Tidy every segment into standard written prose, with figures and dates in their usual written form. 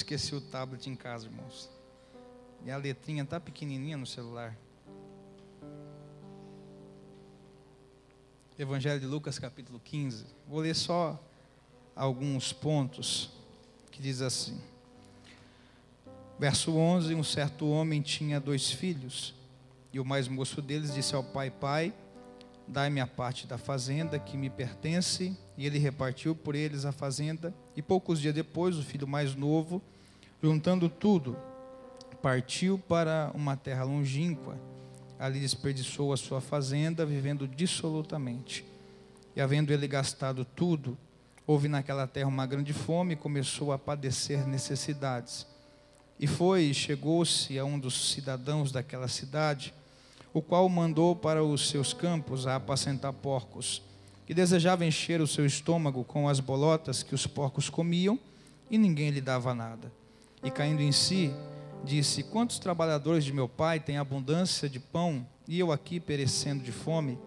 Esqueci o tablet em casa, irmãos. E a letrinha está pequenininha no celular. Evangelho de Lucas, capítulo 15. Vou ler só alguns pontos, que diz assim. Verso 11, um certo homem tinha 2 filhos, e o mais moço deles disse ao pai: Pai, dai-me a parte da fazenda que me pertence. E ele repartiu por eles a fazenda. E poucos dias depois, o filho mais novo, juntando tudo, partiu para uma terra longínqua. Ali desperdiçou a sua fazenda, vivendo dissolutamente. E havendo ele gastado tudo, houve naquela terra uma grande fome, e começou a padecer necessidades. E chegou-se a um dos cidadãos daquela cidade, o qual o mandou para os seus campos a apacentar porcos, e desejava encher o seu estômago com as bolotas que os porcos comiam, e ninguém lhe dava nada. E caindo em si, disse: Quantos trabalhadores de meu pai têm abundância de pão, e eu aqui perecendo de fome?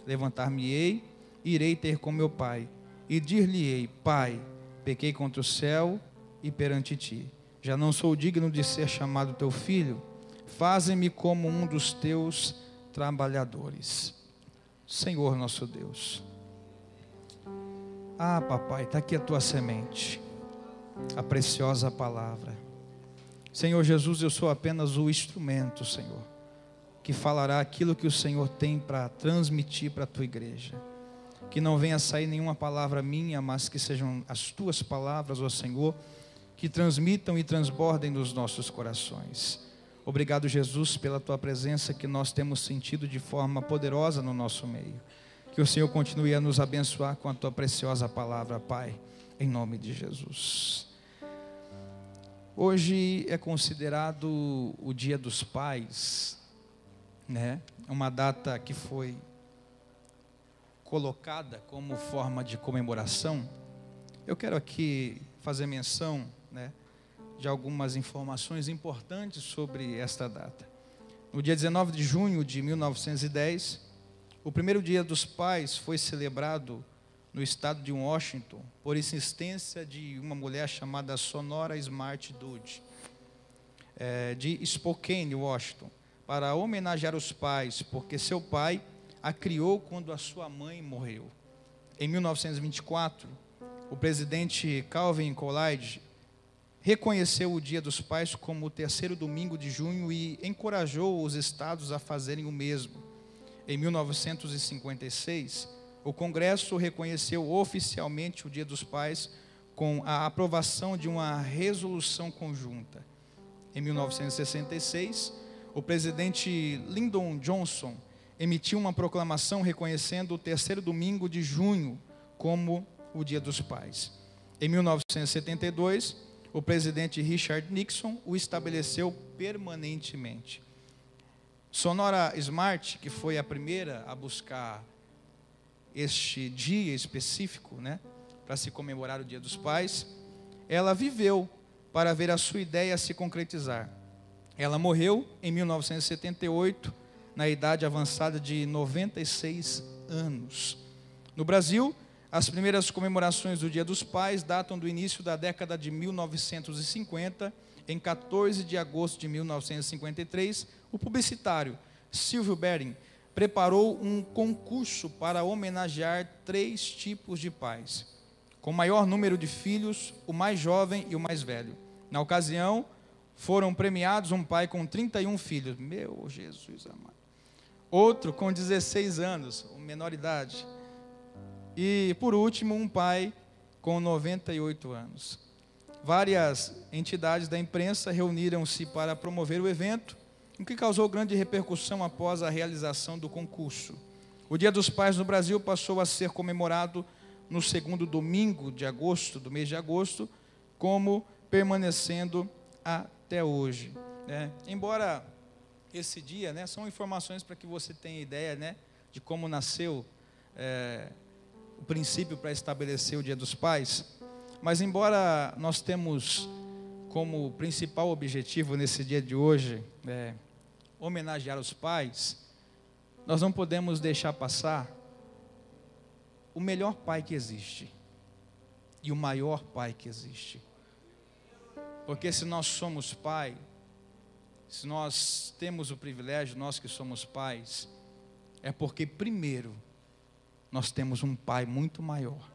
Levantar-me-ei, irei ter com meu pai, e dir-lhe-ei: Pai, pequei contra o céu e perante ti. Já não sou digno de ser chamado teu filho. Faze-me como um dos teus trabalhadores. Senhor nosso Deus. Ah, papai, está aqui a tua semente, a preciosa palavra. Senhor Jesus, eu sou apenas o instrumento, Senhor, que falará aquilo que o Senhor tem para transmitir para a tua igreja. Que não venha sair nenhuma palavra minha, mas que sejam as tuas palavras, ó Senhor, que transmitam e transbordem nos nossos corações. Obrigado, Jesus, pela tua presença que nós temos sentido de forma poderosa no nosso meio. Que o Senhor continue a nos abençoar com a tua preciosa palavra, Pai, em nome de Jesus. Hoje é considerado o Dia dos Pais, né? Uma data que foi colocada como forma de comemoração. Eu quero aqui fazer menção, né, de algumas informações importantes sobre esta data. No dia 19 de junho de 1910, o primeiro Dia dos Pais foi celebrado no estado de Washington, por insistência de uma mulher chamada Sonora Smart Dudley, de Spokane, Washington, para homenagear os pais, porque seu pai a criou quando a sua mãe morreu. Em 1924, o presidente Calvin Coolidge reconheceu o Dia dos Pais como o 3º domingo de junho e encorajou os estados a fazerem o mesmo. Em 1956, o Congresso reconheceu oficialmente o Dia dos Pais com a aprovação de uma resolução conjunta. Em 1966, o presidente Lyndon Johnson emitiu uma proclamação reconhecendo o 3º domingo de junho como o Dia dos Pais. Em 1972, o presidente Richard Nixon o estabeleceu permanentemente. Sonora Smart, que foi a primeira a buscar este dia específico, né, para se comemorar o Dia dos Pais, ela viveu para ver a sua ideia se concretizar. Ela morreu em 1978, na idade avançada de 96 anos. No Brasil, as primeiras comemorações do Dia dos Pais datam do início da década de 1950. Em 14 de agosto de 1953, o publicitário Silvio Bering preparou um concurso para homenagear 3 tipos de pais, com maior número de filhos, o mais jovem e o mais velho. Na ocasião, foram premiados um pai com 31 filhos, meu Jesus amado, outro com 16 anos, menor idade, e por último um pai com 98 anos. Várias entidades da imprensa reuniram-se para promover o evento, o que causou grande repercussão após a realização do concurso. O Dia dos Pais no Brasil passou a ser comemorado no 2º domingo de agosto, do mês de agosto, como permanecendo até hoje, né? Embora esse dia, né, são informações para que você tenha ideia, né, de como nasceu o princípio para estabelecer o Dia dos Pais, mas embora nós temos como principal objetivo nesse dia de hoje homenagear os pais, nós não podemos deixar passar o melhor pai que existe e o maior pai que existe. Porque se nós somos pai, se nós temos o privilégio, nós que somos pais, é porque primeiro nós temos um pai muito maior.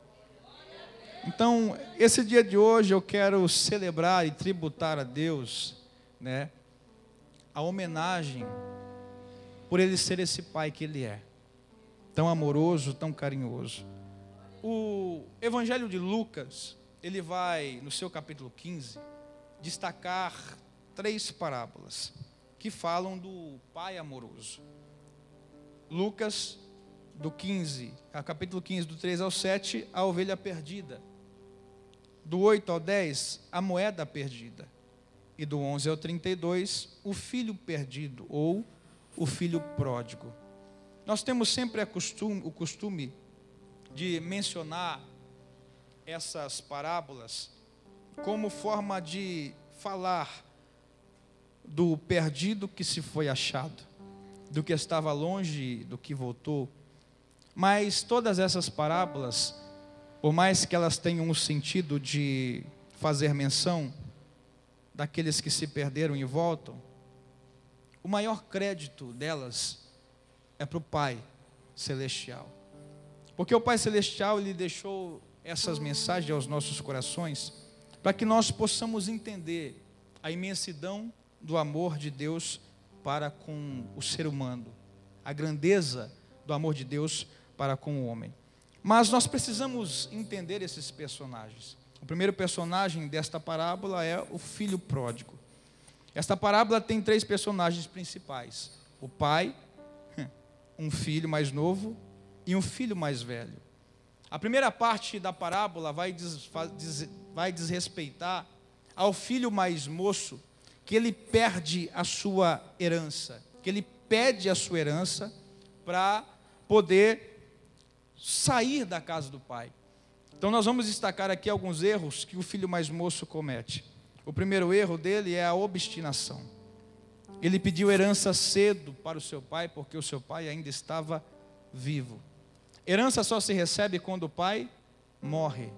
Então, esse dia de hoje eu quero celebrar e tributar a Deus, né, a homenagem por Ele ser esse pai que Ele é, tão amoroso, tão carinhoso. O Evangelho de Lucas, ele vai, no seu capítulo 15, destacar 3 parábolas que falam do pai amoroso. Lucas, capítulo 15, do 3 ao 7, a ovelha perdida. Do 8 ao 10, a moeda perdida. E do 11 ao 32, o filho perdido, ou o filho pródigo. Nós temos sempre o costume de mencionar essas parábolas como forma de falar do perdido que se foi achado, do que estava longe, do que voltou. Mas todas essas parábolas, por mais que elas tenham o sentido de fazer menção daqueles que se perderam e voltam, o maior crédito delas é para o Pai Celestial. Porque o Pai Celestial, Ele deixou essas mensagens aos nossos corações, para que nós possamos entender a imensidão do amor de Deus para com o ser humano, a grandeza do amor de Deus para com o homem. Mas nós precisamos entender esses personagens. O primeiro personagem desta parábola é o filho pródigo. Esta parábola tem 3 personagens principais: o pai, um filho mais novo e um filho mais velho. A primeira parte da parábola vai desrespeitar ao filho mais moço, que ele perde a sua herança, que ele pede a sua herança para poder sair da casa do pai. Então nós vamos destacar aqui alguns erros que o filho mais moço comete. O primeiro erro dele é a obstinação. Ele pediu herança cedo para o seu pai, porque o seu pai ainda estava vivo. Herança só se recebe quando o pai morre.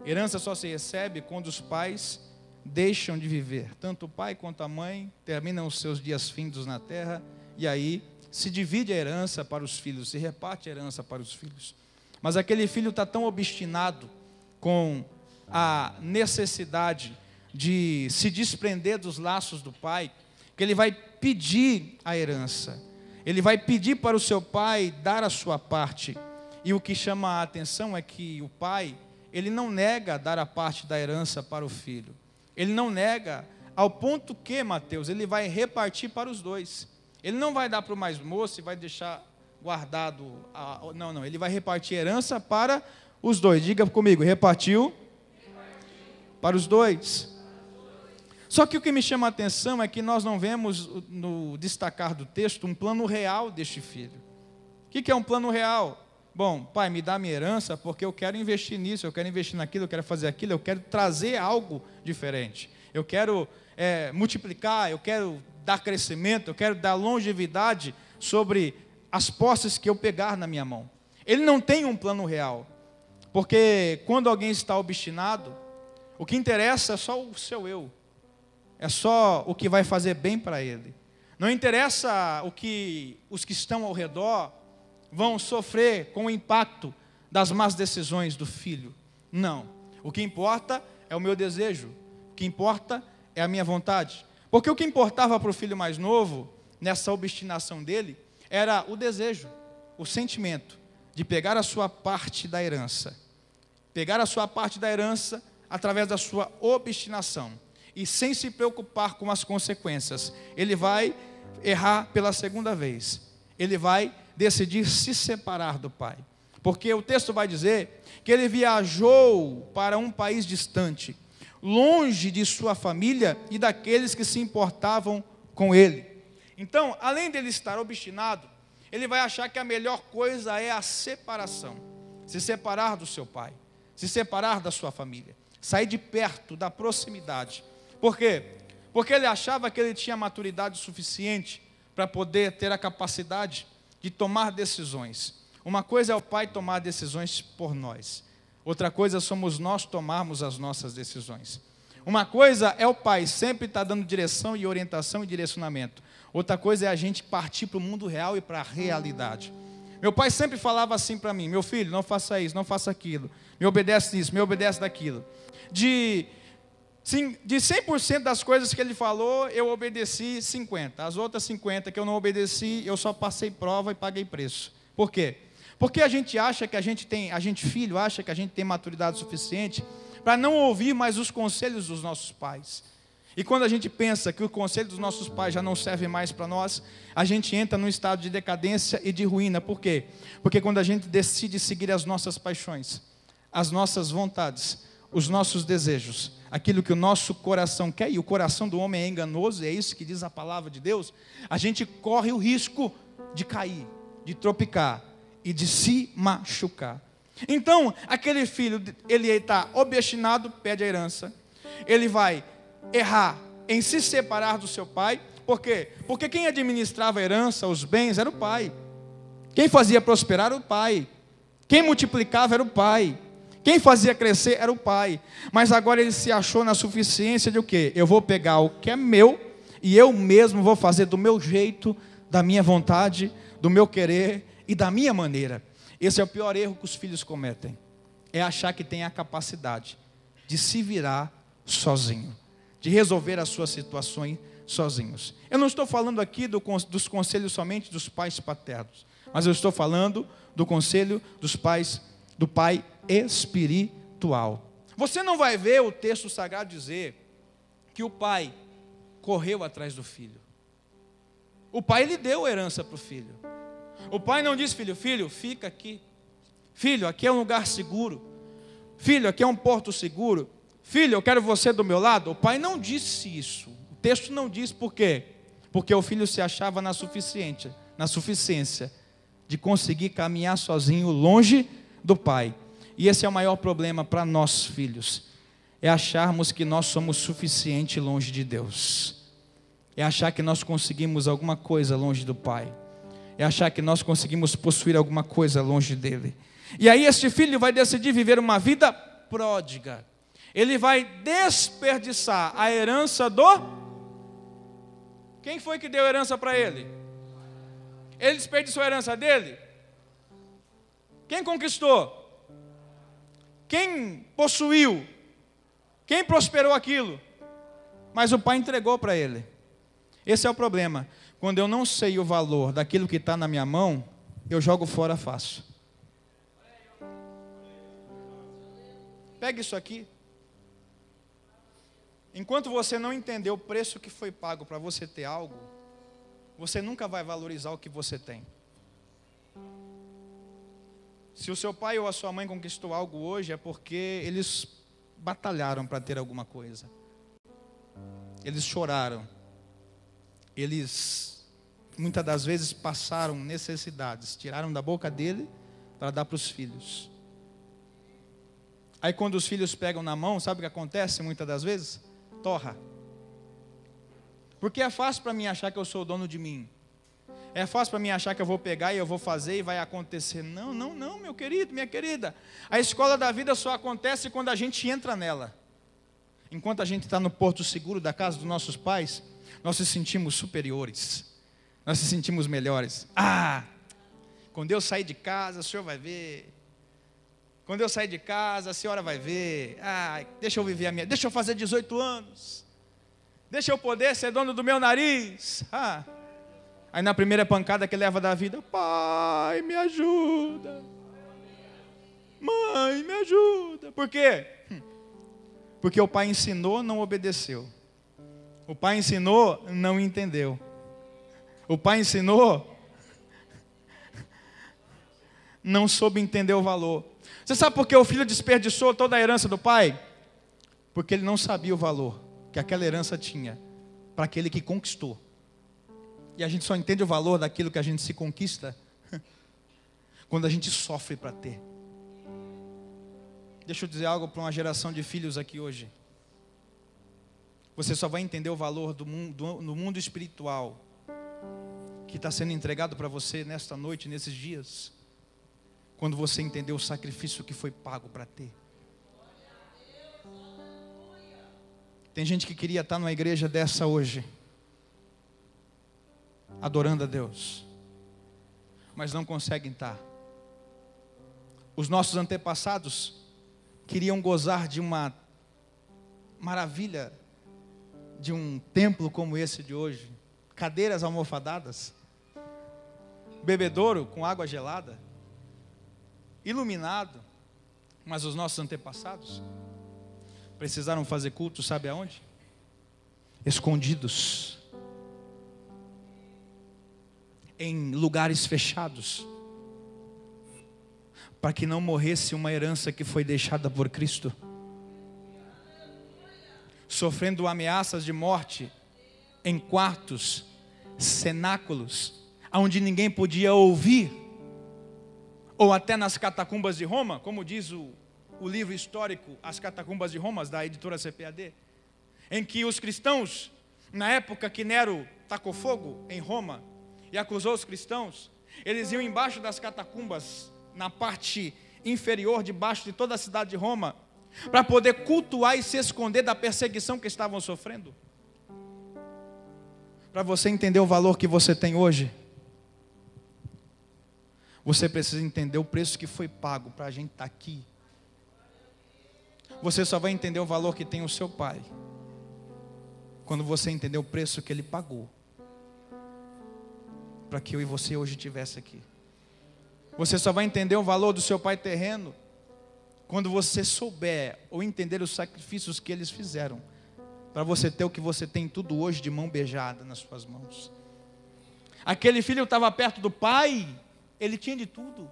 Herança só se recebe quando os pais deixam de viver. Tanto o pai quanto a mãe terminam os seus dias findos na terra, e aí se divide a herança para os filhos, se reparte a herança para os filhos. Mas aquele filho está tão obstinado com a necessidade de se desprender dos laços do pai, que ele vai pedir a herança. Ele vai pedir para o seu pai dar a sua parte. E o que chama a atenção é que o pai, ele não nega dar a parte da herança para o filho. Ele não nega, ao ponto que, Mateus, ele vai repartir para os dois. Ele não vai dar para o mais moço e vai deixar guardado. Não, ele vai repartir herança para os dois. Diga comigo, repartiu para os dois. Só que o que me chama a atenção é que nós não vemos no destacar do texto um plano real deste filho. O que é um plano real? Bom, pai, me dá minha herança porque eu quero investir nisso, eu quero investir naquilo, eu quero fazer aquilo, eu quero trazer algo diferente. Eu quero multiplicar, eu quero dar crescimento, eu quero dar longevidade sobre as posses que eu pegar na minha mão. Ele não tem um plano real, porque quando alguém está obstinado, o que interessa é só o seu eu, é só o que vai fazer bem para ele. Não interessa o que os que estão ao redor vão sofrer com o impacto das más decisões do filho. Não. O que importa é o meu desejo. O que importa é a minha vontade. Porque o que importava para o filho mais novo, nessa obstinação dele, era o desejo, o sentimento de pegar a sua parte da herança. Pegar a sua parte da herança através da sua obstinação. E sem se preocupar com as consequências. Ele vai errar pela segunda vez. Ele vai decidir se separar do pai. Porque o texto vai dizer que ele viajou para um país distante, longe de sua família e daqueles que se importavam com ele. Então, além dele estar obstinado, ele vai achar que a melhor coisa é a separação. Se separar do seu pai, se separar da sua família, sair de perto, da proximidade. Por quê? Porque ele achava que ele tinha maturidade suficiente para poder ter a capacidade de tomar decisões. Uma coisa é o pai tomar decisões por nós. Outra coisa somos nós tomarmos as nossas decisões. Uma coisa é o pai sempre estar dando direção e orientação e direcionamento. Outra coisa é a gente partir para o mundo real e para a realidade. Meu pai sempre falava assim para mim: meu filho, não faça isso, não faça aquilo. Me obedece nisso, me obedece daquilo. De 100% das coisas que ele falou, eu obedeci 50%. As outras 50% que eu não obedeci, eu só passei prova e paguei preço. Por quê? Porque a gente acha que filho, acha que a gente tem maturidade suficiente para não ouvir mais os conselhos dos nossos pais. E quando a gente pensa que o conselho dos nossos pais já não serve mais para nós, a gente entra num estado de decadência e de ruína. Por quê? Porque quando a gente decide seguir as nossas paixões, as nossas vontades, os nossos desejos, aquilo que o nosso coração quer, e o coração do homem é enganoso, e é isso que diz a palavra de Deus, a gente corre o risco de cair, de tropicar e de se machucar. Então, aquele filho, ele está obstinado, pede a herança, ele vai errar em se separar do seu pai. Por quê? Porque quem administrava a herança, os bens, era o pai. Quem fazia prosperar era o pai. Quem multiplicava era o pai. Quem fazia crescer era o pai. Mas agora ele se achou na suficiência de o quê? Eu vou pegar o que é meu e eu mesmo vou fazer do meu jeito, da minha vontade, do meu querer e da minha maneira. Esse é o pior erro que os filhos cometem. É achar que tem a capacidade de se virar sozinho, de resolver as suas situações sozinhos. Eu não estou falando aqui dos conselhos somente dos pais paternos, mas eu estou falando do conselho dos pais, do pai espiritual. Você não vai ver o texto sagrado dizer que o pai correu atrás do filho. O pai, ele deu herança para o filho. O pai não disse: filho, fica aqui. Filho, aqui é um lugar seguro. Filho, aqui é um porto seguro. Filho, eu quero você do meu lado. O pai não disse isso. O texto não diz por quê. Porque o filho se achava na suficiência de conseguir caminhar sozinho longe do pai. E esse é o maior problema para nós filhos. É acharmos que nós somos suficiente longe de Deus. É achar que nós conseguimos alguma coisa longe do pai. É achar que nós conseguimos possuir alguma coisa longe dele. E aí este filho vai decidir viver uma vida pródiga. Ele vai desperdiçar a herança do... Quem foi que deu a herança para ele? Ele desperdiçou a herança dele? Quem conquistou? Quem possuiu? Quem prosperou aquilo? Mas o pai entregou para ele. Esse é o problema. Quando eu não sei o valor daquilo que está na minha mão, eu jogo fora fácil. Pega isso aqui. Enquanto você não entender o preço que foi pago para você ter algo, você nunca vai valorizar o que você tem. Se o seu pai ou a sua mãe conquistou algo hoje, é porque eles batalharam para ter alguma coisa. Eles choraram. Eles, muitas das vezes, passaram necessidades. Tiraram da boca dele para dar para os filhos. Aí quando os filhos pegam na mão, sabe o que acontece muitas das vezes? Torra. Porque é fácil para mim achar que eu sou o dono de mim. É fácil para mim achar que eu vou pegar e eu vou fazer e vai acontecer. Não, meu querido, minha querida. A escola da vida só acontece quando a gente entra nela. Enquanto a gente está no porto seguro da casa dos nossos pais, nós nos sentimos superiores. Nós nos sentimos melhores. Quando eu sair de casa, o senhor vai ver. Quando eu sair de casa, a senhora vai ver. Deixa eu viver a minha. Deixa eu fazer 18 anos. Deixa eu poder ser dono do meu nariz. Aí na primeira pancada que leva da vida, pai, me ajuda. Mãe, me ajuda. Por quê? Porque o pai ensinou, não obedeceu. O pai ensinou, não entendeu. O pai ensinou, não soube entender o valor. Você sabe por que o filho desperdiçou toda a herança do pai? Porque ele não sabia o valor que aquela herança tinha para aquele que conquistou. E a gente só entende o valor daquilo que a gente se conquista quando a gente sofre para ter. Deixa eu dizer algo para uma geração de filhos aqui hoje. Você só vai entender o valor do mundo espiritual que está sendo entregado para você nesta noite, nesses dias, quando você entender o sacrifício que foi pago para ter. Tem gente que queria estar numa igreja dessa hoje, adorando a Deus, mas não conseguem estar. Os nossos antepassados queriam gozar de uma maravilha, de um templo como esse de hoje, cadeiras almofadadas, bebedouro com água gelada, iluminado, mas os nossos antepassados precisaram fazer culto, sabe aonde? Escondidos, em lugares fechados, para que não morresse uma herança que foi deixada por Cristo, sofrendo ameaças de morte em quartos, cenáculos, onde ninguém podia ouvir, ou até nas catacumbas de Roma, como diz o livro histórico As Catacumbas de Roma, da editora CPAD, em que os cristãos, na época que Nero tacou fogo em Roma e acusou os cristãos, eles iam embaixo das catacumbas, na parte inferior, debaixo de toda a cidade de Roma, para poder cultuar e se esconder da perseguição que estavam sofrendo. Para você entender o valor que você tem hoje, você precisa entender o preço que foi pago para a gente estar aqui. Você só vai entender o valor que tem o seu pai quando você entender o preço que ele pagou para que eu e você hoje estivesse aqui. Você só vai entender o valor do seu pai terreno quando você souber ou entender os sacrifícios que eles fizeram para você ter o que você tem tudo hoje de mão beijada nas suas mãos. Aquele filho estava perto do pai, ele tinha de tudo,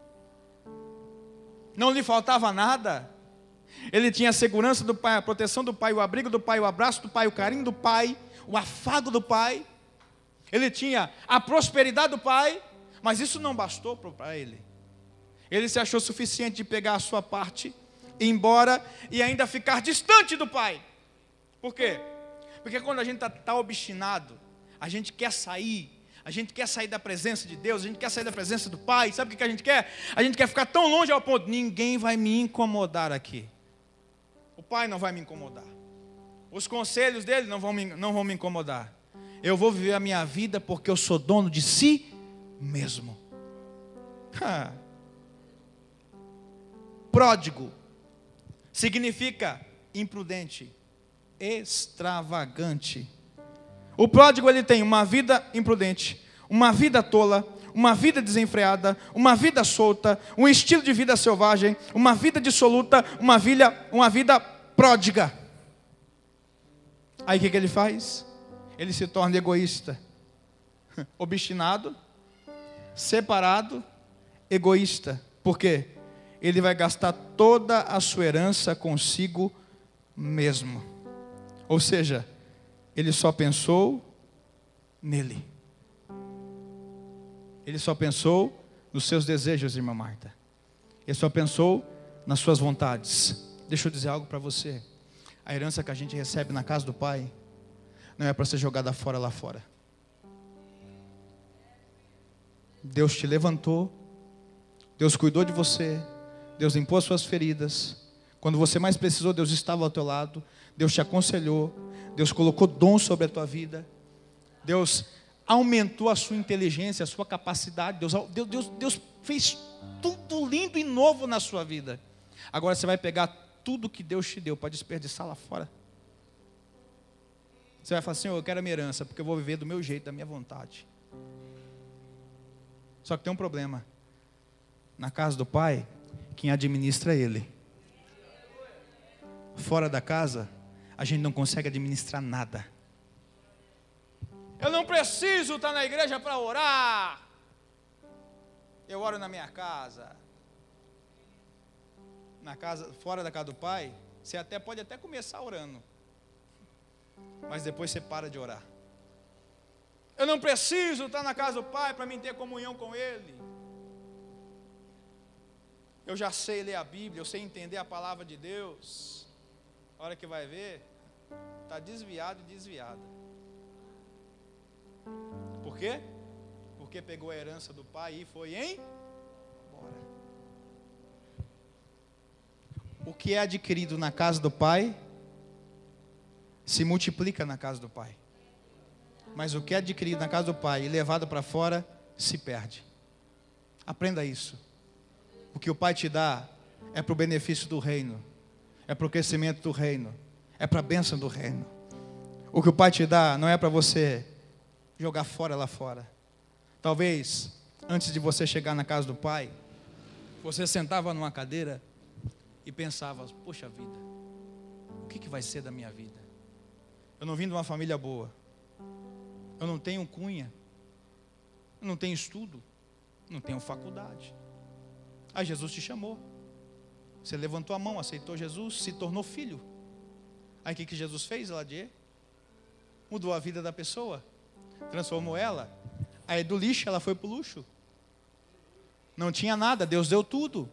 não lhe faltava nada. Ele tinha a segurança do pai, a proteção do pai, o abrigo do pai, o abraço do pai, o carinho do pai, o afago do pai. Ele tinha a prosperidade do pai, mas isso não bastou para ele. Ele se achou suficiente de pegar a sua parte, ir embora e ainda ficar distante do pai. Por quê? Porque quando a gente está obstinado, a gente quer sair da presença de Deus, a gente quer sair da presença do pai. Sabe o que a gente quer? A gente quer ficar tão longe ao ponto, ninguém vai me incomodar aqui. O pai não vai me incomodar, os conselhos dele não vão me incomodar. Eu vou viver a minha vida porque eu sou dono de si mesmo. Pródigo significa imprudente, extravagante. O pródigo, ele tem uma vida imprudente, uma vida tola, uma vida desenfreada, uma vida solta, um estilo de vida selvagem, uma vida dissoluta, uma vida pródiga. Aí o que ele faz? Ele se torna egoísta, obstinado, separado, egoísta. Por quê? Ele vai gastar toda a sua herança consigo mesmo. Ou seja, ele só pensou nele. Ele só pensou nos seus desejos, irmã Marta. Ele só pensou nas suas vontades. Deixa eu dizer algo para você. A herança que a gente recebe na casa do Pai não é para ser jogada fora lá fora. Deus te levantou, Deus cuidou de você, Deus limpou as suas feridas. Quando você mais precisou, Deus estava ao teu lado, Deus te aconselhou, Deus colocou dom sobre a tua vida, Deus aumentou a sua inteligência, a sua capacidade, Deus fez tudo lindo e novo na sua vida. Agora você vai pegar tudo que Deus te deu para desperdiçar lá fora. Você vai falar assim, eu quero a minha herança, porque eu vou viver do meu jeito, da minha vontade. Só que tem um problema. Na casa do Pai, quem administra é Ele. Fora da casa, a gente não consegue administrar nada. Eu não preciso estar na igreja para orar. Eu oro na minha casa. Na casa, fora da casa do Pai, você pode até começar orando, mas depois você para de orar. Eu não preciso estar na casa do Pai para mim ter comunhão com Ele. Eu já sei ler a Bíblia, eu sei entender a palavra de Deus. A hora que vai ver, está desviado e desviada. Por quê? Porque pegou a herança do Pai e foi embora. O que é adquirido na casa do Pai se multiplica na casa do Pai. Mas o que é adquirido na casa do Pai e levado para fora, se perde. Aprenda isso. O que o Pai te dá é para o benefício do reino, é para o crescimento do reino, é para a bênção do reino. O que o Pai te dá não é para você jogar fora lá fora. Talvez, antes de você chegar na casa do Pai, você sentava numa cadeira e pensava, poxa vida, o que vai ser da minha vida? Eu não vim de uma família boa, eu não tenho cunha, eu não tenho estudo, não tenho faculdade. Aí Jesus te chamou, você levantou a mão, aceitou Jesus, se tornou filho. Aí o que Jesus fez, Eladier? Mudou a vida da pessoa, transformou ela. Aí do lixo ela foi para o luxo. Não tinha nada, Deus deu tudo.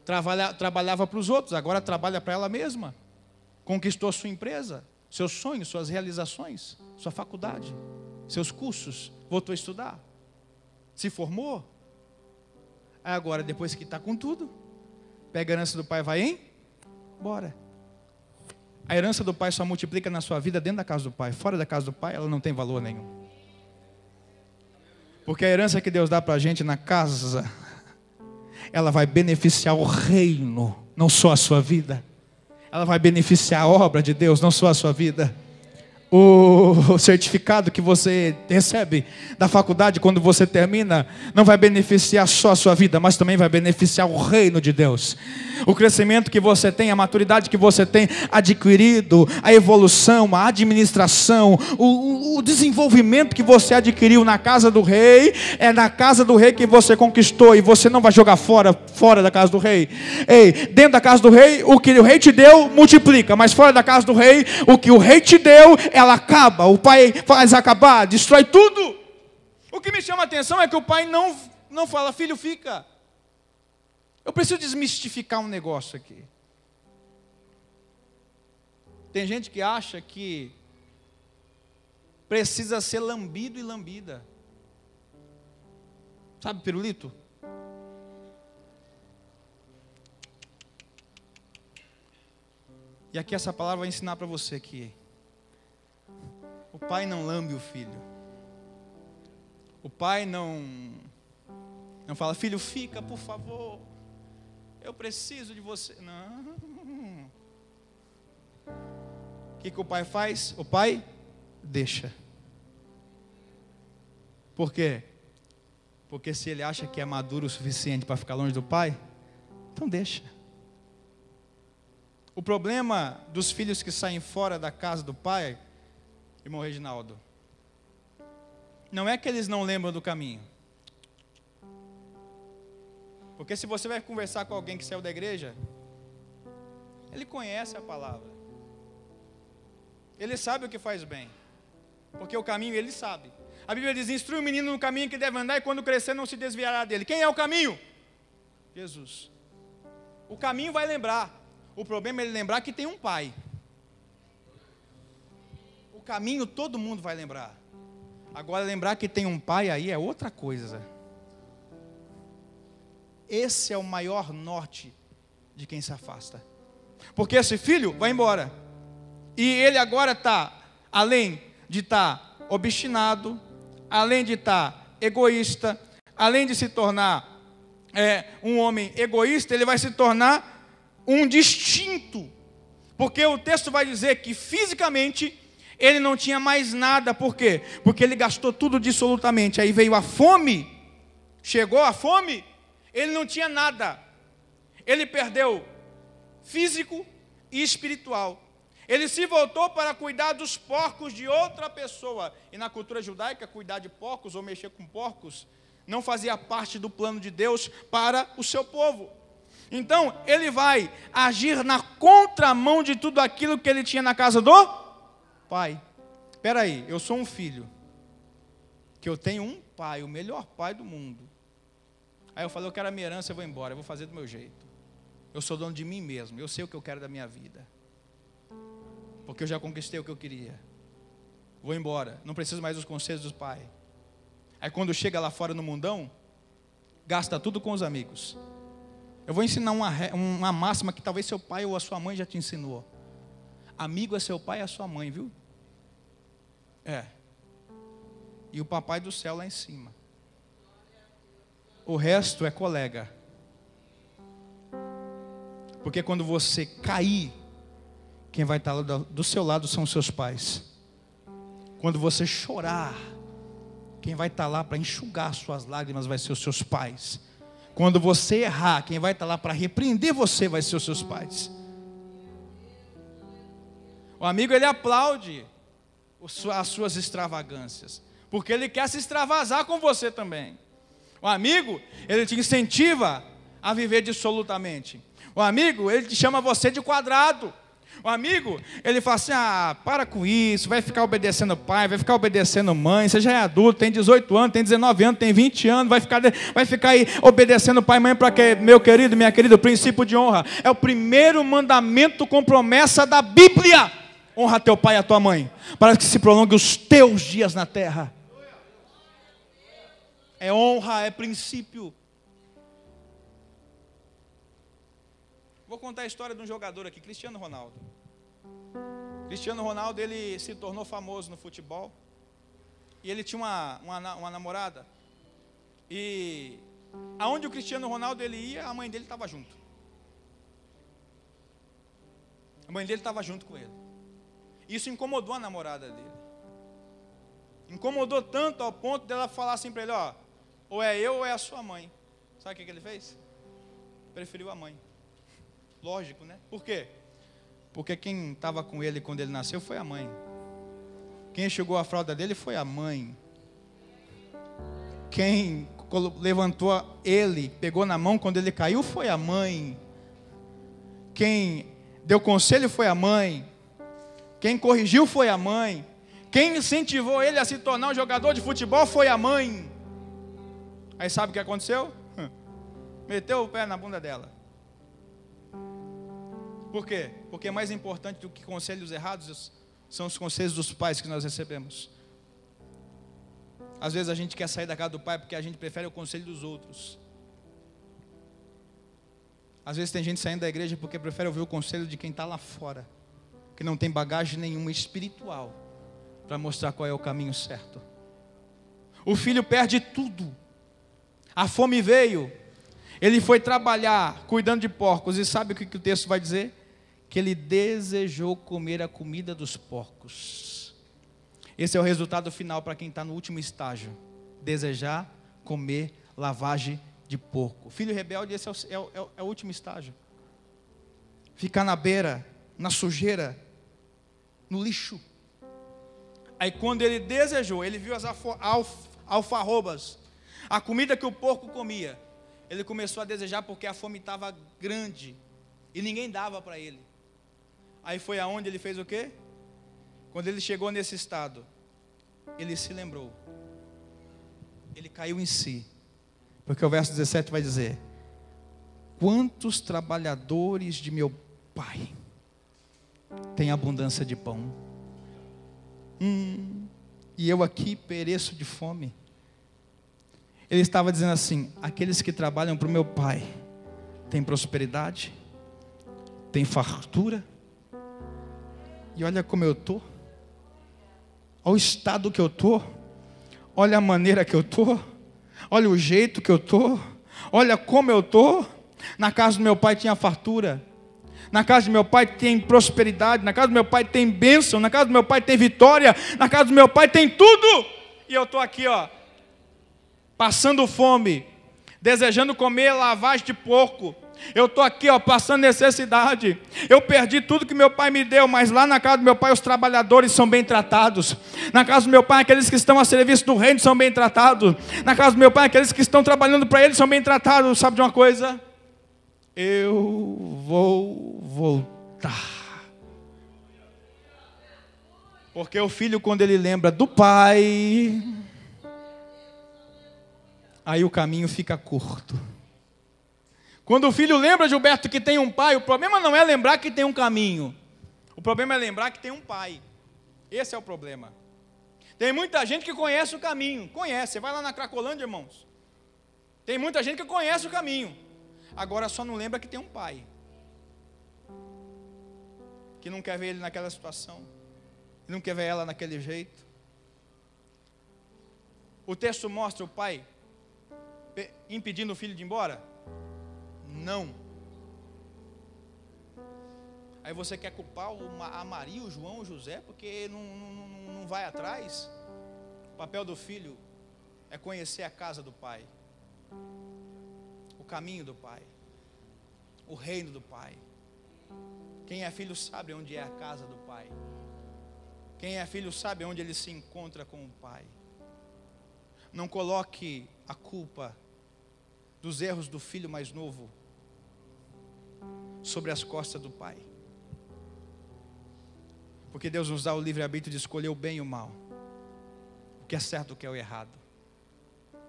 Trabalhava para os outros, agora trabalha para ela mesma. Conquistou sua empresa, seus sonhos, suas realizações, sua faculdade, seus cursos, voltou a estudar, se formou. Aí agora, depois que está com tudo, pega a herança do pai e vai embora. A herança do pai só multiplica na sua vida dentro da casa do pai. Fora da casa do pai, ela não tem valor nenhum. Porque a herança que Deus dá para a gente na casa, ela vai beneficiar o reino, não só a sua vida. Ela vai beneficiar a obra de Deus, não só a sua vida. O certificado que você recebe da faculdade quando você termina, não vai beneficiar só a sua vida, mas também vai beneficiar o reino de Deus. O crescimento que você tem, a maturidade que você tem adquirido, a evolução, a administração, o desenvolvimento que você adquiriu na casa do rei, é na casa do rei que você conquistou, e você não vai jogar fora da casa do rei. Dentro da casa do rei, o que o rei te deu, multiplica, mas fora da casa do rei, o que o rei te deu, ela acaba, o pai faz acabar, destrói tudo. O que me chama a atenção é que o pai não fala, filho, fica. Eu preciso desmistificar um negócio aqui. Tem gente que acha que precisa ser lambido e lambida. Sabe pirulito? E aqui essa palavra vai ensinar para você que o pai não lambe o filho. O pai não fala, filho, fica, por favor. Eu preciso de você. Não. O que o pai faz? O pai deixa. Por quê? Porque se ele acha que é maduro o suficiente para ficar longe do pai, então deixa. O problema dos filhos que saem fora da casa do pai, irmão Reginaldo, não é que eles não lembram do caminho. Porque se você vai conversar com alguém que saiu da igreja, ele conhece a palavra. Ele sabe o que faz bem. Porque o caminho ele sabe. A Bíblia diz, instrui o menino no caminho que deve andar e quando crescer não se desviará dele. Quem é o caminho? Jesus. O caminho vai lembrar. O problema é ele lembrar que tem um pai. O caminho todo mundo vai lembrar. Agora lembrar que tem um pai aí é outra coisa. Esse é o maior norte de quem se afasta. Porque esse filho vai embora. E ele agora está, além de estar obstinado, além de estar egoísta, além de se tornar um homem egoísta, ele vai se tornar um distinto. Porque o texto vai dizer que fisicamente ele não tinha mais nada. Por quê? Porque ele gastou tudo dissolutamente. Aí veio a fome. Chegou a fome. Ele não tinha nada. Ele perdeu físico e espiritual. Ele se voltou para cuidar dos porcos de outra pessoa. E na cultura judaica, cuidar de porcos ou mexer com porcos não fazia parte do plano de Deus para o seu povo. Então, ele vai agir na contramão de tudo aquilo que ele tinha na casa do pai. Espera aí, eu sou um filho, que eu tenho um pai, o melhor pai do mundo. Aí eu falei, eu quero a minha herança, eu vou embora, eu vou fazer do meu jeito. Eu sou dono de mim mesmo, eu sei o que eu quero da minha vida. Porque eu já conquistei o que eu queria. Vou embora, não preciso mais dos conselhos dos pais. Aí quando chega lá fora no mundão, gasta tudo com os amigos. Eu vou ensinar uma máxima que talvez seu pai ou a sua mãe já te ensinou. Amigo é seu pai e a sua mãe, viu? É. E o papai do céu lá em cima. O resto é colega. Porque quando você cair, quem vai estar do seu lado são os seus pais. Quando você chorar, quem vai estar lá para enxugar suas lágrimas vai ser os seus pais. Quando você errar, quem vai estar lá para repreender você vai ser os seus pais. O amigo, ele aplaude as suas extravagâncias, porque ele quer se extravasar com você também. O amigo, ele te incentiva a viver dissolutamente. O amigo, ele te chama você de quadrado. O amigo, ele fala assim, para com isso, vai ficar obedecendo pai, vai ficar obedecendo mãe, você já é adulto, tem 18 anos, tem 19 anos, tem 20 anos, vai ficar aí obedecendo pai e mãe para quê? Meu querido, minha querida, o princípio de honra é o primeiro mandamento com promessa da Bíblia. Honra teu pai e a tua mãe, para que se prolongue os teus dias na terra. É honra, é princípio. Vou contar a história de um jogador aqui, Cristiano Ronaldo. Cristiano Ronaldo, ele se tornou famoso no futebol. E ele tinha uma namorada. E aonde o Cristiano Ronaldo ele ia, a mãe dele estava junto. A mãe dele estava junto com ele. Isso incomodou a namorada dele. Incomodou tanto ao ponto dela falar assim para ele, ou é eu ou é a sua mãe. Sabe o que ele fez? Preferiu a mãe. Lógico, né? Por quê? Porque quem estava com ele quando ele nasceu foi a mãe. Quem enxugou a fralda dele foi a mãe. Quem levantou ele, pegou na mão quando ele caiu foi a mãe. Quem deu conselho foi a mãe. Quem corrigiu foi a mãe. Quem incentivou ele a se tornar um jogador de futebol foi a mãe. Aí sabe o que aconteceu? Meteu o pé na bunda dela. Por quê? Porque mais importante do que conselhos errados são os conselhos dos pais que nós recebemos. Às vezes a gente quer sair da casa do pai porque a gente prefere o conselho dos outros. Às vezes tem gente saindo da igreja porque prefere ouvir o conselho de quem está lá fora, que não tem bagagem nenhuma espiritual para mostrar qual é o caminho certo. O filho perde tudo. A fome veio. Ele foi trabalhar cuidando de porcos. E sabe o que o texto vai dizer? Que ele desejou comer a comida dos porcos. Esse é o resultado final para quem está no último estágio. Desejar comer lavagem de porco. Filho rebelde, esse é o último estágio. Ficar na beira, na sujeira, no lixo. Aí quando ele desejou, ele viu as alfarrobas, a comida que o porco comia, ele começou a desejar porque a fome estava grande e ninguém dava para ele. Aí foi aonde ele fez o quê? Quando ele chegou nesse estado, ele se lembrou. Ele caiu em si. Porque o verso 17 vai dizer: quantos trabalhadores de meu pai têm abundância de pão, e eu aqui pereço de fome. Ele estava dizendo assim: aqueles que trabalham para o meu pai têm prosperidade, têm fartura, e olha como eu estou, olha o estado que eu estou, olha a maneira que eu estou, olha o jeito que eu estou, olha como eu estou. Na casa do meu pai tinha fartura, na casa do meu pai tem prosperidade, na casa do meu pai tem bênção, na casa do meu pai tem vitória, na casa do meu pai tem tudo, e eu estou aqui, passando fome, desejando comer lavagem de porco. Eu estou aqui, passando necessidade. Eu perdi tudo que meu pai me deu, mas lá na casa do meu pai os trabalhadores são bem tratados. Na casa do meu pai aqueles que estão a serviço do reino são bem tratados. Na casa do meu pai aqueles que estão trabalhando para ele são bem tratados. Sabe de uma coisa? Eu vou voltar. Porque o filho, quando ele lembra do pai, aí o caminho fica curto. Quando o filho lembra, Gilberto, que tem um pai, o problema não é lembrar que tem um caminho. O problema é lembrar que tem um pai. Esse é o problema. Tem muita gente que conhece o caminho. Conhece. Você vai lá na Cracolândia, irmãos. Tem muita gente que conhece o caminho. Agora só não lembra que tem um pai. que não quer ver ele naquela situação, que não quer ver ela naquele jeito. O texto mostra o pai impedindo o filho de ir embora? Não. Aí você quer culpar a Maria, o João, o José, porque não vai atrás? O papel do filho é conhecer a casa do pai, o caminho do pai, o reino do pai. Quem é filho sabe onde é a casa do pai. Quem é filho sabe onde ele se encontra com o pai. Não coloque a culpa dos erros do filho mais novo sobre as costas do pai. Porque Deus nos dá o livre-arbítrio de escolher o bem e o mal, o que é certo e o que é o errado,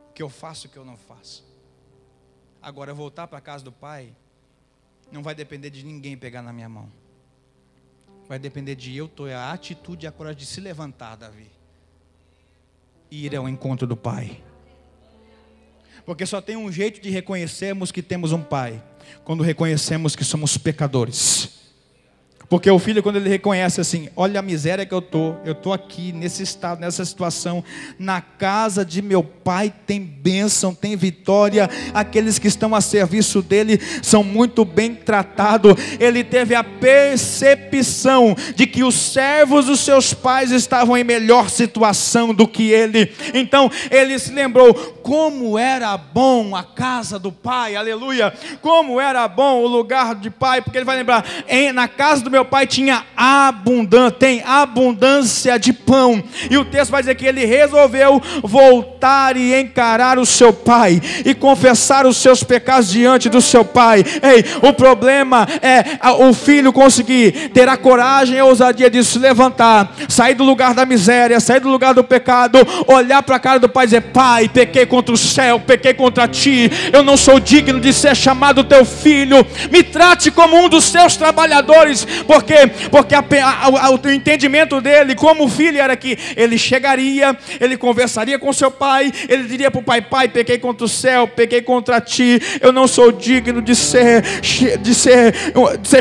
o que eu faço e o que eu não faço. Agora, voltar para a casa do pai não vai depender de ninguém pegar na minha mão. Vai depender de eu ter a atitude e a coragem de se levantar, Davi, e ir ao encontro do pai. Porque só tem um jeito de reconhecermos que temos um pai: quando reconhecemos que somos pecadores. Porque o filho, quando ele reconhece assim: olha a miséria que eu estou aqui, nesse estado, nessa situação, na casa de meu pai tem bênção, tem vitória, aqueles que estão a serviço dele são muito bem tratados. Ele teve a percepção de que os servos dos seus pais estavam em melhor situação do que ele. Então ele se lembrou como era bom a casa do pai, aleluia, como era bom o lugar de pai, porque ele vai lembrar: na casa do meu pai tinha tem abundância de pão. E o texto vai dizer que ele resolveu voltar e encarar o seu pai e confessar os seus pecados diante do seu pai. Ei, o problema é o filho conseguir ter a coragem e a ousadia de se levantar, sair do lugar da miséria, sair do lugar do pecado, olhar para a cara do pai e dizer: pai, pequei contra o céu, pequei contra ti, eu não sou digno de ser chamado teu filho, me trate como um dos seus trabalhadores. Porque o entendimento dele como filho era que ele chegaria, ele conversaria com seu pai, ele diria para o pai: pai, pequei contra o céu, pequei contra ti, eu não sou digno de ser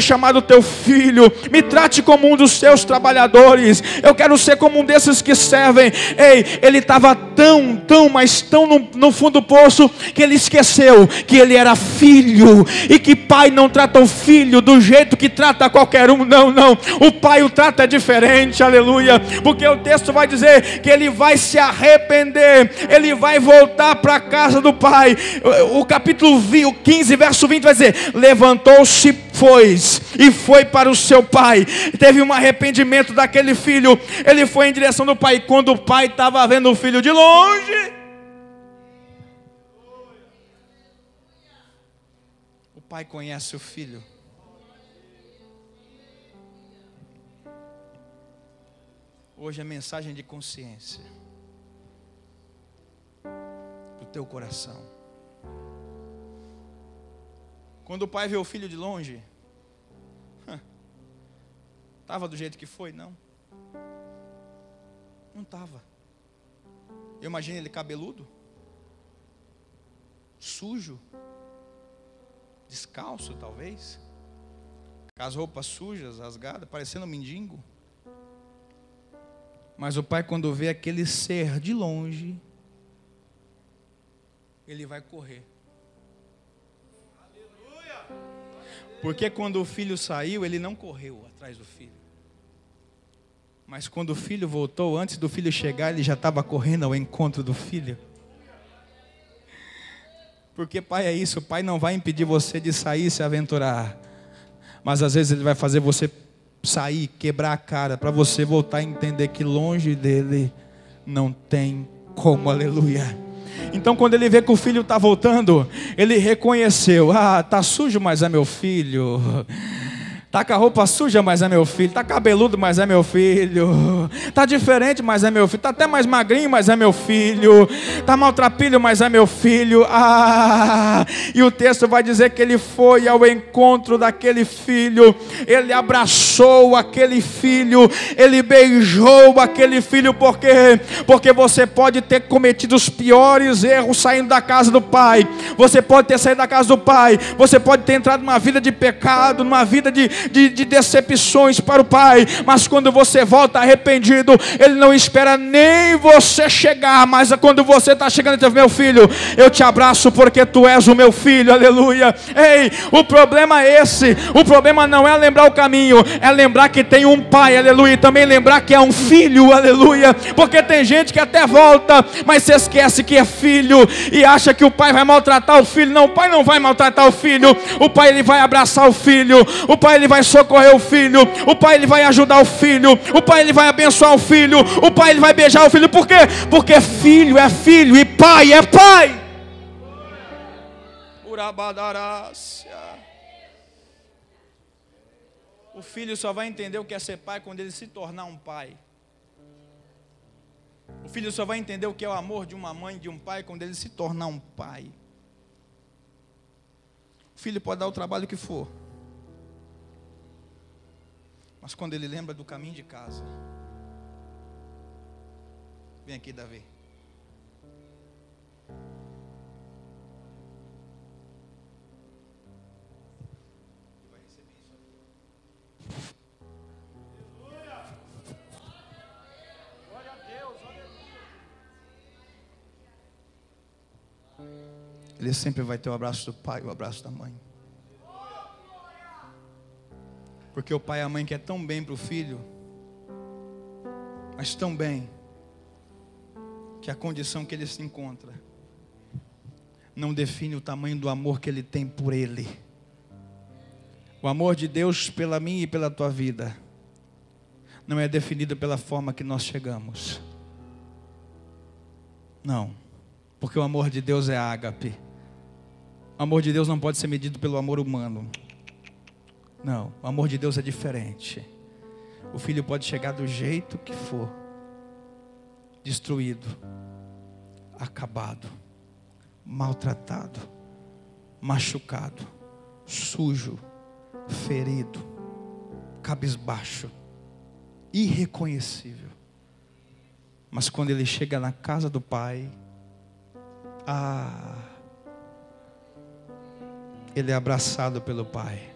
chamado teu filho, me trate como um dos seus trabalhadores, eu quero ser como um desses que servem. Ei, ele estava tão no fundo do poço, que ele esqueceu que ele era filho, e que pai não trata o filho do jeito que trata qualquer um. Não, o pai o trata diferente, aleluia, porque o texto vai dizer que ele vai se arrepender, ele vai voltar para a casa do pai. O capítulo 15, verso 20 vai dizer: levantou-se, foi para o seu pai. Teve um arrependimento daquele filho, ele foi em direção do pai. Quando o pai estava vendo o filho de longe, o pai conhece o filho. Hoje é mensagem de consciência do teu coração. Quando o pai vê o filho de longe, estava do jeito que foi? Não estava. Eu imagino ele cabeludo, sujo, descalço talvez, com as roupas sujas, rasgadas, parecendo um mendigo. Mas o pai, quando vê aquele ser de longe, ele vai correr. Porque quando o filho saiu, ele não correu atrás do filho. Mas quando o filho voltou, antes do filho chegar, ele já estava correndo ao encontro do filho. Porque pai é isso, o pai não vai impedir você de sair e se aventurar. Mas às vezes ele vai fazer você sair, quebrar a cara, para você voltar a entender que longe dele não tem como, aleluia. Então quando ele vê que o filho está voltando, ele reconheceu: está sujo, mas é meu filho. Está com a roupa suja, mas é meu filho. Está cabeludo, mas é meu filho. Está diferente, mas é meu filho. Está até mais magrinho, mas é meu filho. Está maltrapilho, mas é meu filho. E o texto vai dizer que ele foi ao encontro daquele filho. Ele abraçou aquele filho. Ele beijou aquele filho. Por quê? Porque você pode ter cometido os piores erros saindo da casa do pai. Você pode ter saído da casa do pai. Você pode ter entrado numa vida de pecado, numa vida de de decepções para o pai, mas quando você volta arrependido, ele não espera nem você chegar, mas quando você está chegando, ele diz: meu filho, eu te abraço porque tu és o meu filho, aleluia. Ei, o problema é esse, o problema não é lembrar o caminho, é lembrar que tem um pai, aleluia, e também lembrar que é um filho, aleluia, porque tem gente que até volta, mas se esquece que é filho, e acha que o pai vai maltratar o filho. Não, o pai não vai maltratar o filho, o pai ele vai abraçar o filho, o pai ele vai socorrer o filho, o pai ele vai ajudar o filho, o pai ele vai abençoar o filho, o pai ele vai beijar o filho. Por quê? Porque filho é filho e pai é pai. O filho só vai entender o que é ser pai quando ele se tornar um pai. O filho só vai entender o que é o amor de uma mãe, de um pai, quando ele se tornar um pai. O filho pode dar o trabalho que for, mas quando ele lembra do caminho de casa. Vem aqui, Davi. Ele sempre vai ter o abraço do pai e o abraço da mãe. Porque o pai e a mãe quer tão bem para o filho, mas tão bem, que a condição que ele se encontra não define o tamanho do amor que ele tem por ele. O amor de Deus pela minha e pela tua vida não é definido pela forma que nós chegamos. Não, porque o amor de Deus é ágape. O amor de Deus não pode ser medido pelo amor humano. Não, o amor de Deus é diferente. O filho pode chegar do jeito que for, destruído, acabado, maltratado, machucado, sujo, ferido, cabisbaixo, irreconhecível. Mas quando ele chega na casa do pai, ele é abraçado pelo pai.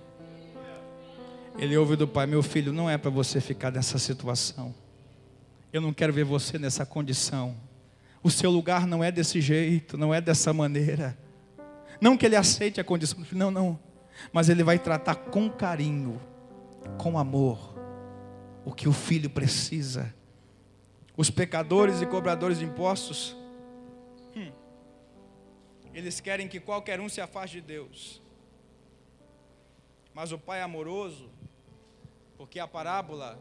Ele ouve do pai: meu filho, não é para você ficar nessa situação. Eu não quero ver você nessa condição. O seu lugar não é desse jeito, não é dessa maneira. Não que ele aceite a condição do filho, não. Mas ele vai tratar com carinho, com amor, o que o filho precisa. Os pecadores e cobradores de impostos, eles querem que qualquer um se afaste de Deus. Mas o pai amoroso, porque a parábola,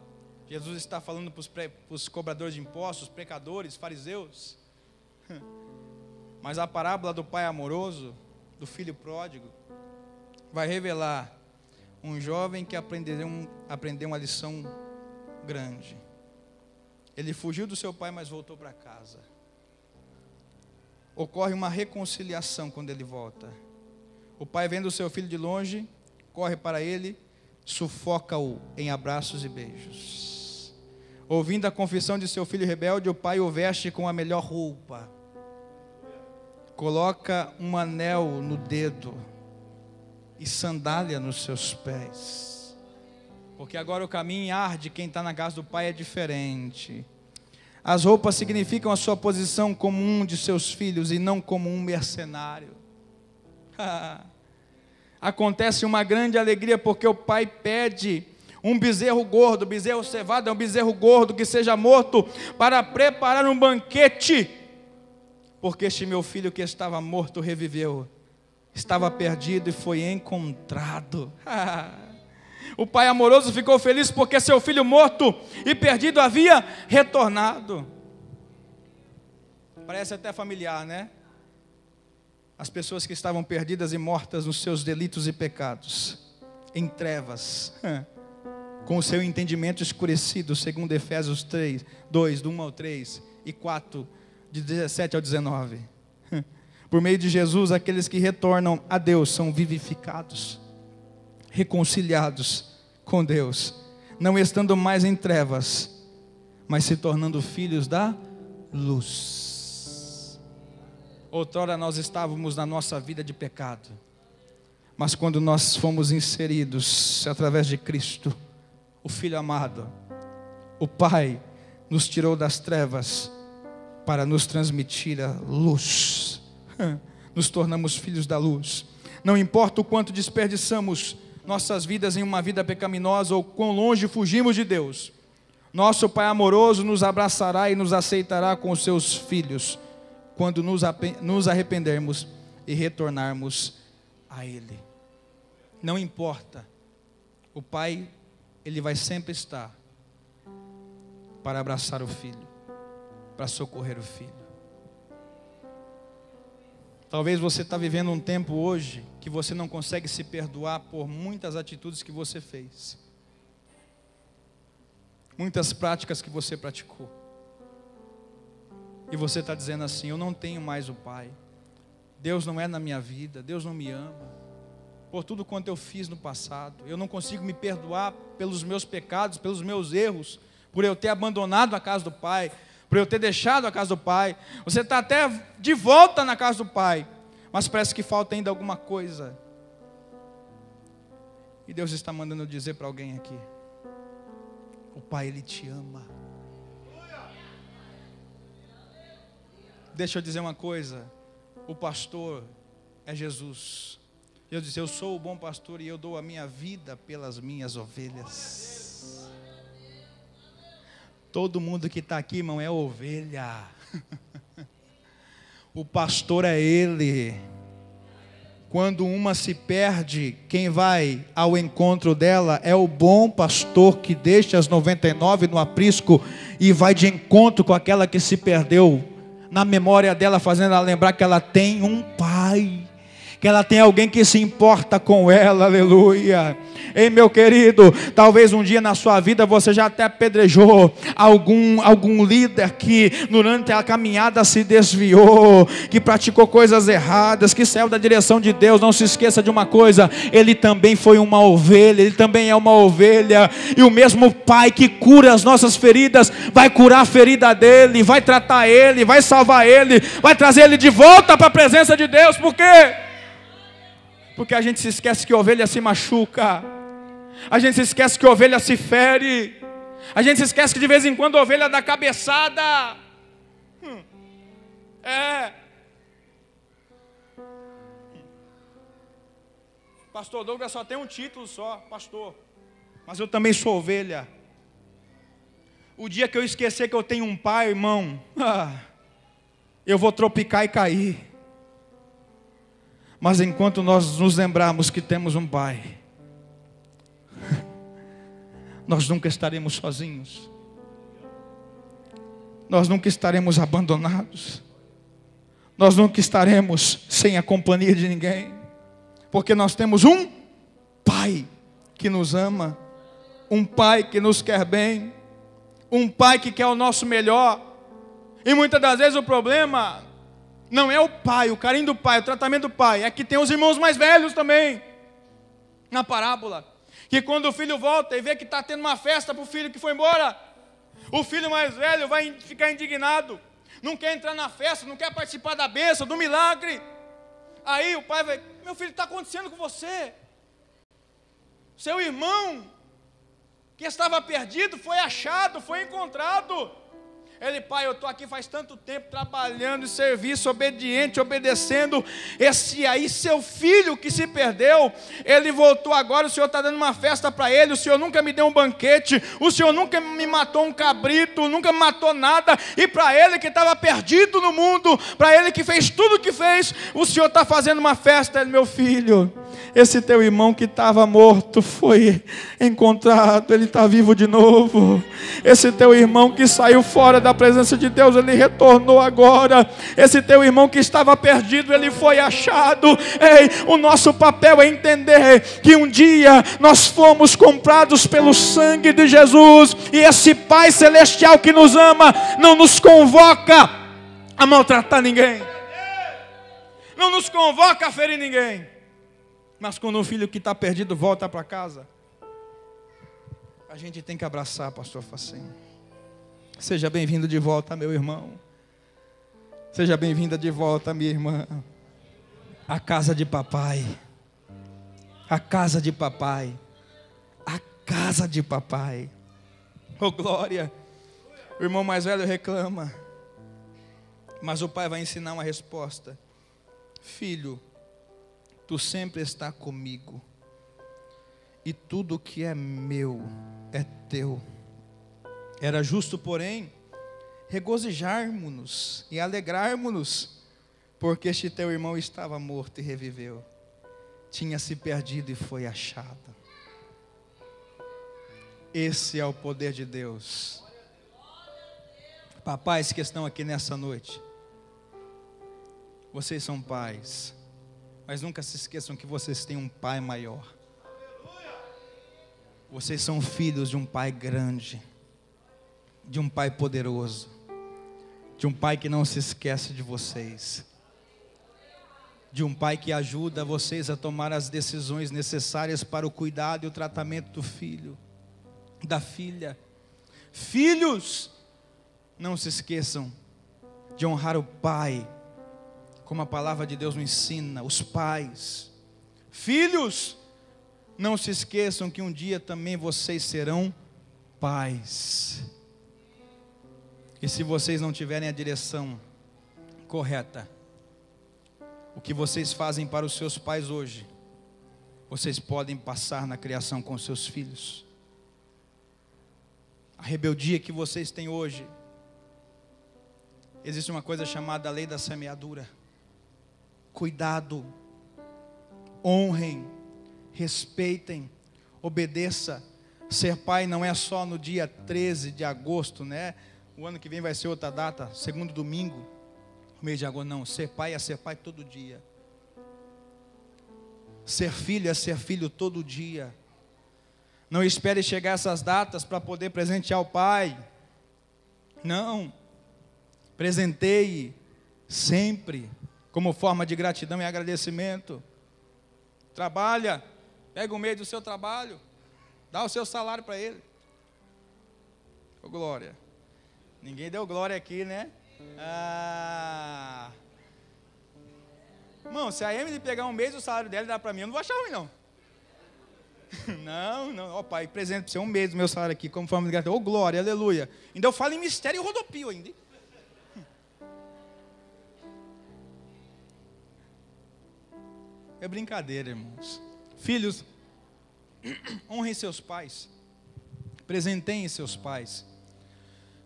Jesus está falando para os cobradores de impostos, pecadores, fariseus. Mas a parábola do pai amoroso, do filho pródigo, vai revelar um jovem que aprendeu uma lição grande. Ele fugiu do seu pai, mas voltou para casa. Ocorre uma reconciliação quando ele volta. O pai, vendo o seu filho de longe, corre para ele, sufoca-o em abraços e beijos. Ouvindo a confissão de seu filho rebelde, o pai o veste com a melhor roupa, coloca um anel no dedo e sandália nos seus pés, porque agora o caminho arde. Quem está na casa do pai é diferente. As roupas significam a sua posição como um de seus filhos e não como um mercenário. Acontece uma grande alegria porque o pai pede um bezerro gordo. Bezerro cevado é um bezerro gordo que seja morto para preparar um banquete, porque este meu filho que estava morto reviveu, estava perdido e foi encontrado. O pai amoroso ficou feliz porque seu filho morto e perdido havia retornado. Parece até familiar, né? As pessoas que estavam perdidas e mortas nos seus delitos e pecados, em trevas, com o seu entendimento escurecido, segundo Efésios 3, 2, do 1 ao 3 e 4, de 17 ao 19. Por meio de Jesus, aqueles que retornam a Deus são vivificados, reconciliados com Deus, não estando mais em trevas, mas se tornando filhos da luz. Outrora nós estávamos na nossa vida de pecado, Mas quando nós fomos inseridos através de Cristo, o Filho amado, o Pai nos tirou das trevas para nos transmitir a luz. Nos tornamos filhos da luz. Não importa o quanto desperdiçamos nossas vidas em uma vida pecaminosa ou quão longe fugimos de Deus, nosso Pai amoroso nos abraçará e nos aceitará com os seus filhos quando nos arrependermos e retornarmos a Ele. Não importa, o Pai, Ele vai sempre estar para abraçar o filho, para socorrer o filho. Talvez você está vivendo um tempo hoje que você não consegue se perdoar por muitas atitudes que você fez, muitas práticas que você praticou, e você está dizendo assim: eu não tenho mais o Pai, Deus não é na minha vida, Deus não me ama, por tudo quanto eu fiz no passado, eu não consigo me perdoar pelos meus pecados, pelos meus erros, por eu ter abandonado a casa do Pai, por eu ter deixado a casa do Pai. Você está até de volta na casa do Pai, mas parece que falta ainda alguma coisa. E Deus está mandando dizer para alguém aqui: o Pai, Ele te ama. Deixa eu dizer uma coisa: o pastor é Jesus. Eu disse: eu sou o bom pastor e eu dou a minha vida pelas minhas ovelhas. Todo mundo que está aqui, irmão, é ovelha. O pastor é Ele. Quando uma se perde, quem vai ao encontro dela é o bom pastor, que deixa as 99 no aprisco e vai de encontro com aquela que se perdeu, na memória dela, fazendo ela lembrar que ela tem um Pai, que ela tem alguém que se importa com ela. Aleluia. Ei, meu querido, talvez um dia na sua vida você já até apedrejou algum líder que durante a caminhada se desviou, que praticou coisas erradas, que saiu da direção de Deus. Não se esqueça de uma coisa: ele também foi uma ovelha, ele também é uma ovelha, e o mesmo Pai que cura as nossas feridas vai curar a ferida dele, vai tratar ele, vai salvar ele, vai trazer ele de volta para a presença de Deus. Por quê? Porque a gente se esquece que a ovelha se machuca, a gente se esquece que a ovelha se fere, a gente se esquece que de vez em quando a ovelha dá cabeçada. Pastor Douglas só tem um título só, pastor, mas eu também sou ovelha. O dia que eu esquecer que eu tenho um Pai, irmão, eu vou tropicar e cair. Mas enquanto nós nos lembrarmos que temos um Pai, nós nunca estaremos sozinhos, nós nunca estaremos abandonados, nós nunca estaremos sem a companhia de ninguém, porque nós temos um Pai que nos ama, um Pai que nos quer bem, um Pai que quer o nosso melhor. E muitas das vezes o problema não é o pai, o carinho do pai, o tratamento do pai, é que tem os irmãos mais velhos também, na parábola, que quando o filho volta e vê que está tendo uma festa para o filho que foi embora, o filho mais velho vai ficar indignado, não quer entrar na festa, não quer participar da bênção, do milagre. Aí o pai vai: meu filho, está acontecendo com você? Seu irmão, que estava perdido, foi achado, foi encontrado. Ele: pai, eu estou aqui faz tanto tempo trabalhando em serviço, obediente, obedecendo. Esse aí, seu filho que se perdeu, ele voltou agora, o Senhor está dando uma festa para ele, o Senhor nunca me deu um banquete, o Senhor nunca me matou um cabrito, nunca me matou nada. E para ele que estava perdido no mundo, para ele que fez tudo o que fez, o Senhor está fazendo uma festa. Ele: meu filho, esse teu irmão que estava morto foi encontrado, ele está vivo de novo. Esse teu irmão que saiu fora da presença de Deus, ele retornou agora. Esse teu irmão que estava perdido, ele foi achado. Ei, o nosso papel é entender que um dia nós fomos comprados pelo sangue de Jesus, e esse Pai Celestial que nos ama não nos convoca a maltratar ninguém, não nos convoca a ferir ninguém. Mas quando um filho que está perdido volta para casa, a gente tem que abraçar, pastor Facinho. Seja bem-vindo de volta, meu irmão. Seja bem-vinda de volta, minha irmã. A casa de papai. A casa de papai. A casa de papai. Oh, glória. O irmão mais velho reclama. Mas o pai vai ensinar uma resposta. Filho, tu sempre está comigo. E tudo que é meu é teu. Era justo, porém, regozijarmos-nos e alegrarmos-nos, porque este teu irmão estava morto e reviveu. Tinha se perdido e foi achado. Esse é o poder de Deus. Papais que estão aqui nessa noite, vocês são pais, mas nunca se esqueçam que vocês têm um pai maior. Vocês são filhos de um pai grande, de um pai poderoso, de um pai que não se esquece de vocês, de um pai que ajuda vocês a tomar as decisões necessárias para o cuidado e o tratamento do filho, da filha. Filhos, não se esqueçam de honrar o pai, como a palavra de Deus nos ensina, os pais. Filhos, não se esqueçam que um dia também vocês serão pais. E se vocês não tiverem a direção correta, o que vocês fazem para os seus pais hoje, vocês podem passar na criação com seus filhos. A rebeldia que vocês têm hoje, existe uma coisa chamada lei da semeadura. Cuidado, honrem, respeitem, obedeça. Ser pai não é só no dia 13 de agosto, né? O ano que vem vai ser outra data, segundo domingo, mês de agosto. Não, ser pai é ser pai todo dia. Ser filho é ser filho todo dia. Não espere chegar essas datas para poder presentear o pai. Não. Presenteie sempre, como forma de gratidão e agradecimento. Trabalha, pega o meio do seu trabalho, dá o seu salário para ele. Ô, glória. Ninguém deu glória aqui, né? Irmão, se a Emily pegar um mês do salário dela e dar para mim, eu não vou achar ruim, não. Não, ó pai, presente para você um mês do meu salário aqui, como forma de gratidão. Ô, glória, aleluia. Ainda eu falo em mistério e rodopio ainda. É brincadeira, irmãos. Filhos, honrem seus pais, presenteiem seus pais,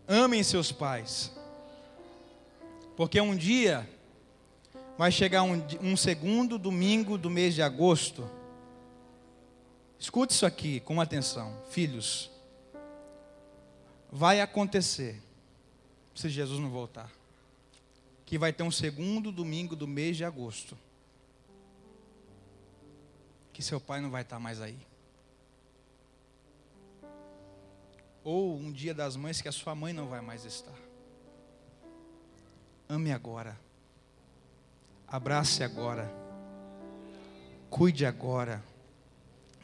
amem seus pais, porque um dia vai chegar um segundo domingo do mês de agosto. Escute isso aqui com atenção, filhos. Vai acontecer, se Jesus não voltar, que vai ter um segundo domingo do mês de agosto, que seu pai não vai estar mais aí. Ou um dia das mães que a sua mãe não vai mais estar. Ame agora. Abrace agora. Cuide agora.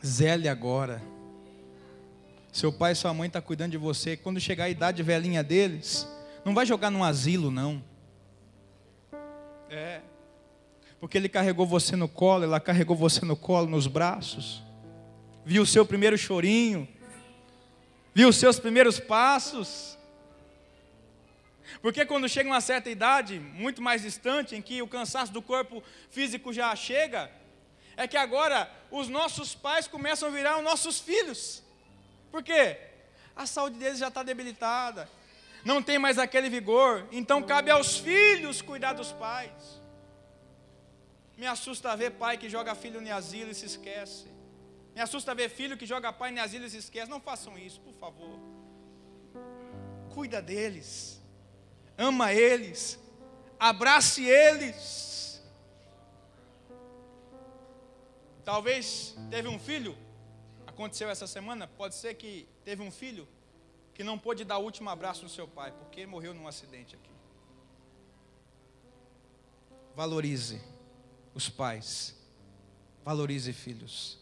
Zele agora. Seu pai e sua mãe estão cuidando de você. Quando chegar a idade velhinha deles, não vai jogar num asilo, não. Porque ele carregou você no colo, ela carregou você no colo, nos braços. Viu o seu primeiro chorinho. Viu os seus primeiros passos. Porque quando chega uma certa idade, muito mais distante, em que o cansaço do corpo físico já chega, é que agora os nossos pais começam a virar os nossos filhos. Por quê? A saúde deles já está debilitada, não tem mais aquele vigor, então cabe aos filhos cuidar dos pais. Me assusta ver pai que joga filho em asilo e se esquece. Me assusta ver filho que joga pai em asilo e se esquece. Não façam isso, por favor. Cuida deles, ama eles, abrace eles. Talvez teve um filho, aconteceu essa semana, pode ser que teve um filho que não pôde dar o último abraço no seu pai, porque morreu num acidente aqui. Valorize os pais, valorize filhos,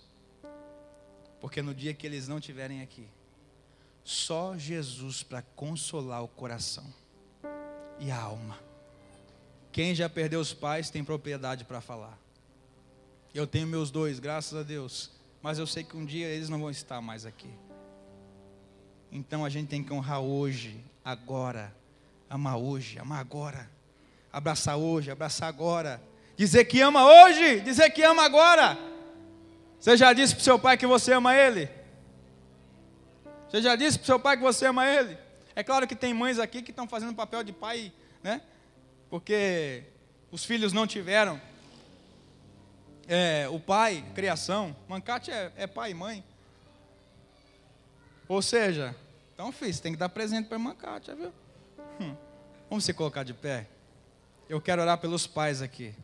porque no dia que eles não estiverem aqui, só Jesus para consolar o coração e a alma. Quem já perdeu os pais tem propriedade para falar. Eu tenho meus dois, graças a Deus. Mas eu sei que um dia eles não vão estar mais aqui. Então a gente tem que honrar hoje, agora. Amar hoje, amar agora. Abraçar hoje, abraçar agora. Dizer que ama hoje, dizer que ama agora. Você já disse para o seu pai que você ama ele? Você já disse para o seu pai que você ama ele? É claro que tem mães aqui que estão fazendo papel de pai, né? Porque os filhos não tiveram o pai, criação. Mancate é pai e mãe. Ou seja, então filho, você tem que dar presente para Mancate, viu? Vamos se colocar de pé. Eu quero orar pelos pais aqui.